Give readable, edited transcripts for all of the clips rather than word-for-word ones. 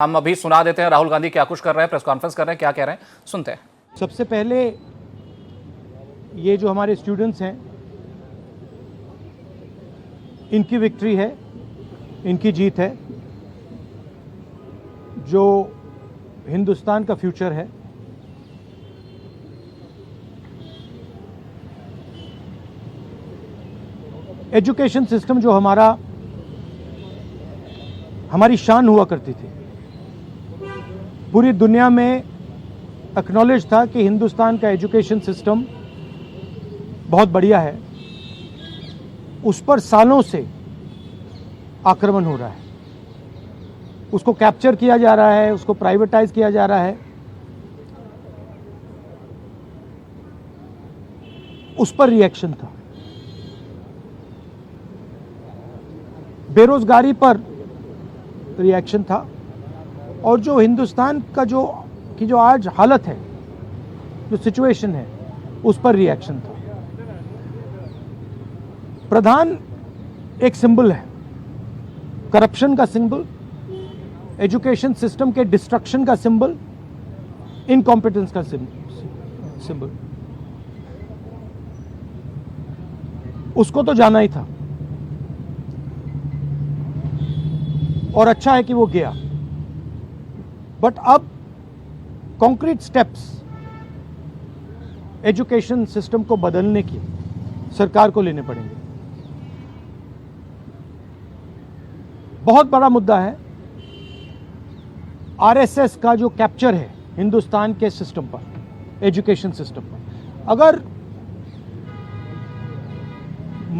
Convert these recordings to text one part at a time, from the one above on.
हम अभी सुना देते हैं राहुल गांधी क्या कुछ कर रहे हैं, प्रेस कॉन्फ्रेंस कर रहे हैं, क्या कह रहे हैं, सुनते हैं। सबसे पहले ये जो हमारे स्टूडेंट्स हैं, इनकी विक्ट्री है, इनकी जीत है, जो हिंदुस्तान का फ्यूचर है। एजुकेशन सिस्टम जो हमारी शान हुआ करती थी, पूरी दुनिया में एक्नॉलेज था कि हिंदुस्तान का एजुकेशन सिस्टम बहुत बढ़िया है। उस पर सालों से आक्रमण हो रहा है, उसको कैप्चर किया जा रहा है, उसको प्राइवेटाइज किया जा रहा है। उस पर रिएक्शन था। बेरोजगारी पर रिएक्शन था, और जो हिंदुस्तान का जो आज हालत है, जो सिचुएशन है, उस पर रिएक्शन था। प्रधान एक सिंबल है, करप्शन का सिंबल, एजुकेशन सिस्टम के डिस्ट्रक्शन का सिंबल, इनकॉम्पिटेंस का सिंबल। उसको तो जाना ही था, और अच्छा है कि वो गया। बट अब कॉन्क्रीट स्टेप्स एजुकेशन सिस्टम को बदलने की सरकार को लेने पड़ेंगे। बहुत बड़ा मुद्दा है आरएसएस का जो कैप्चर है हिंदुस्तान के सिस्टम पर, एजुकेशन सिस्टम पर। अगर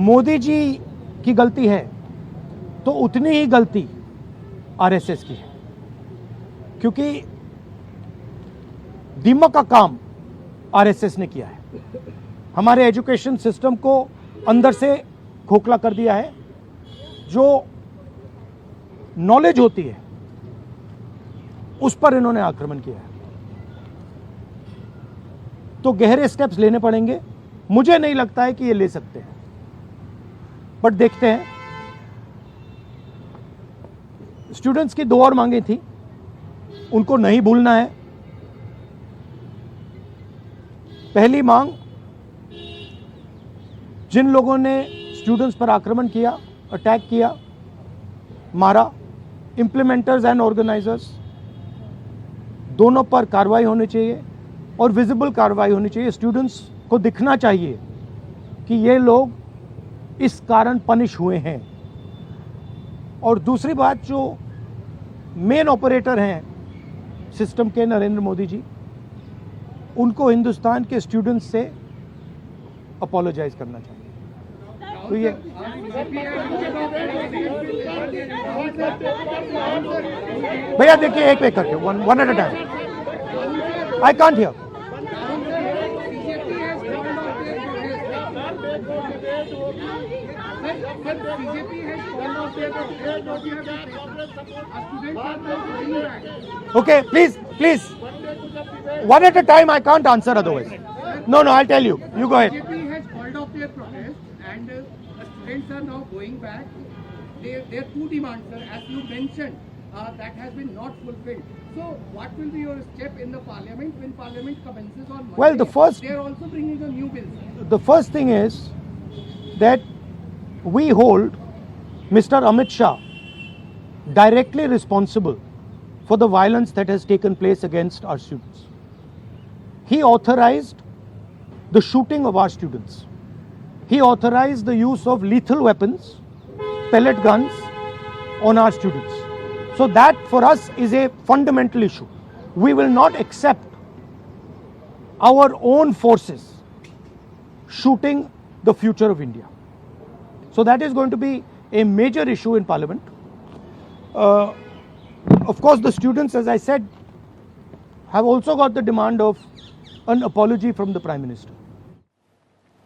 मोदी जी की गलती है तो उतनी ही गलती आरएसएस की है, क्योंकि दीमक का काम आरएसएस ने किया है। हमारे एजुकेशन सिस्टम को अंदर से खोखला कर दिया है। जो नॉलेज होती है उस पर इन्होंने आक्रमण किया है। तो गहरे स्टेप्स लेने पड़ेंगे। मुझे नहीं लगता है कि ये ले सकते हैं, बट देखते हैं। स्टूडेंट्स की 2 और मांगे थी, उनको नहीं भूलना है। पहली मांग, जिन लोगों ने स्टूडेंट्स पर आक्रमण किया, अटैक किया, मारा, इंप्लीमेंटर्स एंड ऑर्गेनाइजर्स, दोनों पर कार्रवाई होनी चाहिए, और विजिबल कार्रवाई होनी चाहिए। स्टूडेंट्स को दिखना चाहिए कि ये लोग इस कारण पनिश हुए हैं। और दूसरी बात, जो मेन ऑपरेटर हैं सिस्टम के, नरेंद्र मोदी जी, उनको हिंदुस्तान के स्टूडेंट्स से अपोलोजाइज करना चाहिए। तो ये भैया देखिए, एक करके, one at a time. I can't hear. Okay, please, one at a time. I can't answer otherwise. No, I'll tell you. You go ahead. BJP has called off their protest, and students are now going back. Their 2 demands, sir, as you mentioned, that has been not fulfilled. So, what will be your step in the parliament when parliament commences on Monday? Well, they are also bringing a new bill, sir. The first thing is that we hold Mr. Amit Shah directly responsible for the violence that has taken place against our students. He authorized the shooting of our students. He authorized the use of lethal weapons, pellet guns, on our students. So that for us is a fundamental issue. We will not accept our own forces shooting the future of India. So that is going to be a major issue in Parliament. Of course, the students, as I said, have also got the demand of an apology from the Prime Minister.